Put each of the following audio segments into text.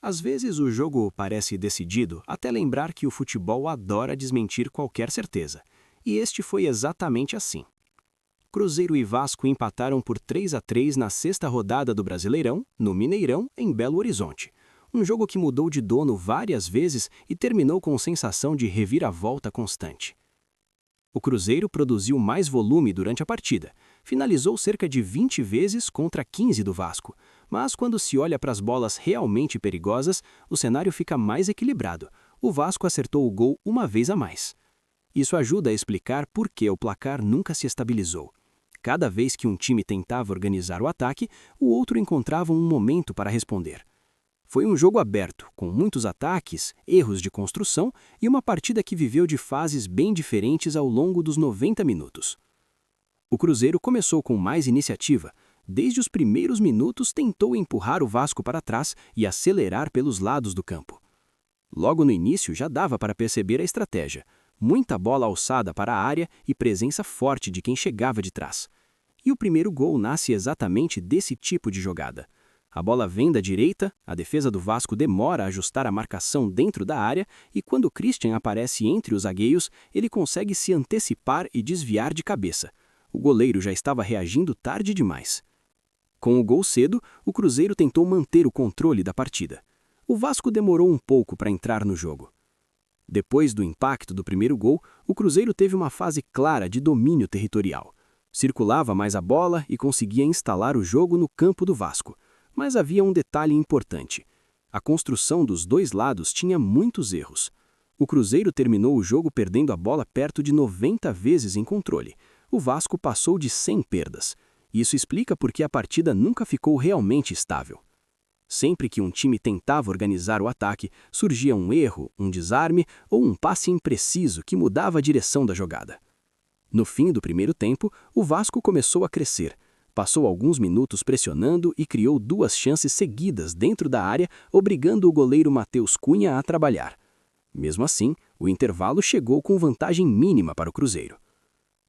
Às vezes o jogo parece decidido até lembrar que o futebol adora desmentir qualquer certeza. E este foi exatamente assim. Cruzeiro e Vasco empataram por 3-3 na sexta rodada do Brasileirão, no Mineirão, em Belo Horizonte. Um jogo que mudou de dono várias vezes e terminou com sensação de reviravolta constante. O Cruzeiro produziu mais volume durante a partida, finalizou cerca de 20 vezes contra 15 do Vasco, mas quando se olha para as bolas realmente perigosas, o cenário fica mais equilibrado. O Vasco acertou o gol uma vez a mais. Isso ajuda a explicar por que o placar nunca se estabilizou. Cada vez que um time tentava organizar o ataque, o outro encontrava um momento para responder. Foi um jogo aberto, com muitos ataques, erros de construção e uma partida que viveu de fases bem diferentes ao longo dos 90 minutos. O Cruzeiro começou com mais iniciativa. Desde os primeiros minutos tentou empurrar o Vasco para trás e acelerar pelos lados do campo. Logo no início já dava para perceber a estratégia. Muita bola alçada para a área e presença forte de quem chegava de trás. E o primeiro gol nasce exatamente desse tipo de jogada. A bola vem da direita, a defesa do Vasco demora a ajustar a marcação dentro da área e quando Christian aparece entre os zagueiros, ele consegue se antecipar e desviar de cabeça. O goleiro já estava reagindo tarde demais. Com o gol cedo, o Cruzeiro tentou manter o controle da partida. O Vasco demorou um pouco para entrar no jogo. Depois do impacto do primeiro gol, o Cruzeiro teve uma fase clara de domínio territorial. Circulava mais a bola e conseguia instalar o jogo no campo do Vasco. Mas havia um detalhe importante. A construção dos dois lados tinha muitos erros. O Cruzeiro terminou o jogo perdendo a bola perto de 90 vezes em controle. O Vasco passou de 100 perdas. Isso explica por que a partida nunca ficou realmente estável. Sempre que um time tentava organizar o ataque, surgia um erro, um desarme ou um passe impreciso que mudava a direção da jogada. No fim do primeiro tempo, o Vasco começou a crescer. Passou alguns minutos pressionando e criou duas chances seguidas dentro da área, obrigando o goleiro Matheus Cunha a trabalhar. Mesmo assim, o intervalo chegou com vantagem mínima para o Cruzeiro.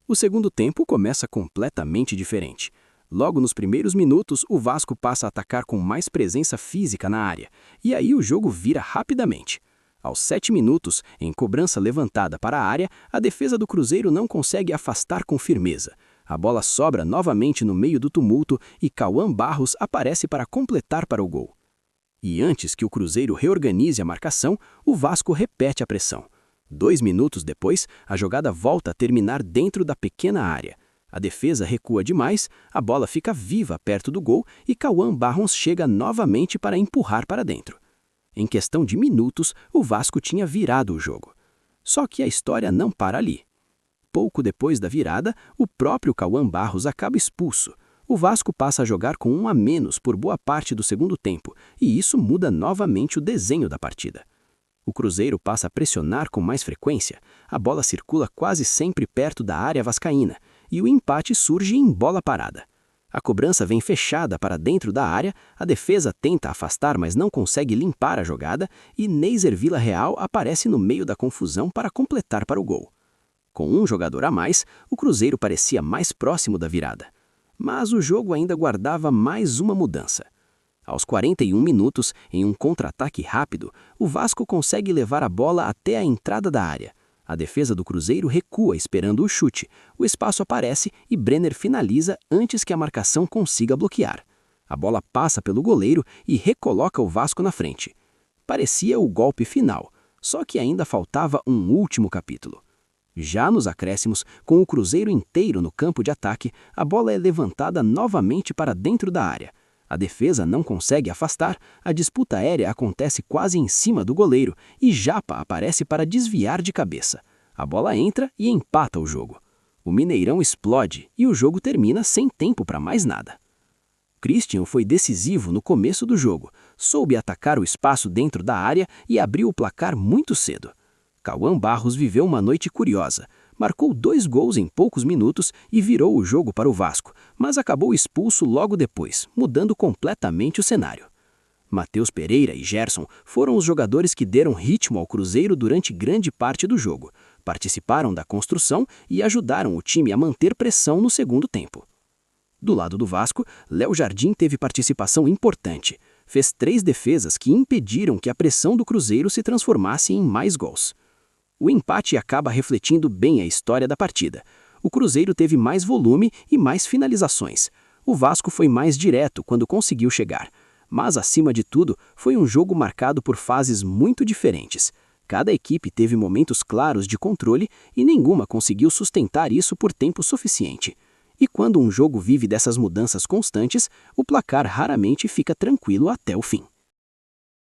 O segundo tempo começa completamente diferente. Logo nos primeiros minutos, o Vasco passa a atacar com mais presença física na área, e aí o jogo vira rapidamente. Aos 7 minutos, em cobrança levantada para a área, a defesa do Cruzeiro não consegue afastar com firmeza. A bola sobra novamente no meio do tumulto e Cauã Barros aparece para completar para o gol. E antes que o Cruzeiro reorganize a marcação, o Vasco repete a pressão. 2 minutos depois, a jogada volta a terminar dentro da pequena área. A defesa recua demais, a bola fica viva perto do gol e Cauã Barros chega novamente para empurrar para dentro. Em questão de minutos, o Vasco tinha virado o jogo. Só que a história não para ali. Pouco depois da virada, o próprio Cauã Barros acaba expulso. O Vasco passa a jogar com 1 a menos por boa parte do segundo tempo, e isso muda novamente o desenho da partida. O Cruzeiro passa a pressionar com mais frequência, a bola circula quase sempre perto da área vascaína, e o empate surge em bola parada. A cobrança vem fechada para dentro da área, a defesa tenta afastar, mas não consegue limpar a jogada, e Neiser Vila Real aparece no meio da confusão para completar para o gol. Com um jogador a mais, o Cruzeiro parecia mais próximo da virada. Mas o jogo ainda guardava mais uma mudança. Aos 41 minutos, em um contra-ataque rápido, o Vasco consegue levar a bola até a entrada da área. A defesa do Cruzeiro recua esperando o chute. O espaço aparece e Brenner finaliza antes que a marcação consiga bloquear. A bola passa pelo goleiro e recoloca o Vasco na frente. Parecia o golpe final, só que ainda faltava um último capítulo. Já nos acréscimos, com o Cruzeiro inteiro no campo de ataque, a bola é levantada novamente para dentro da área. A defesa não consegue afastar, a disputa aérea acontece quase em cima do goleiro e Japa aparece para desviar de cabeça. A bola entra e empata o jogo. O Mineirão explode e o jogo termina sem tempo para mais nada. Christian foi decisivo no começo do jogo, soube atacar o espaço dentro da área e abriu o placar muito cedo. Cauã Barros viveu uma noite curiosa. Marcou 2 gols em poucos minutos e virou o jogo para o Vasco, mas acabou expulso logo depois, mudando completamente o cenário. Matheus Pereira e Gerson foram os jogadores que deram ritmo ao Cruzeiro durante grande parte do jogo, participaram da construção e ajudaram o time a manter pressão no segundo tempo. Do lado do Vasco, Léo Jardim teve participação importante. fez 3 defesas que impediram que a pressão do Cruzeiro se transformasse em mais gols. O empate acaba refletindo bem a história da partida. O Cruzeiro teve mais volume e mais finalizações. O Vasco foi mais direto quando conseguiu chegar. Mas, acima de tudo, foi um jogo marcado por fases muito diferentes. Cada equipe teve momentos claros de controle e nenhuma conseguiu sustentar isso por tempo suficiente. E quando um jogo vive dessas mudanças constantes, o placar raramente fica tranquilo até o fim.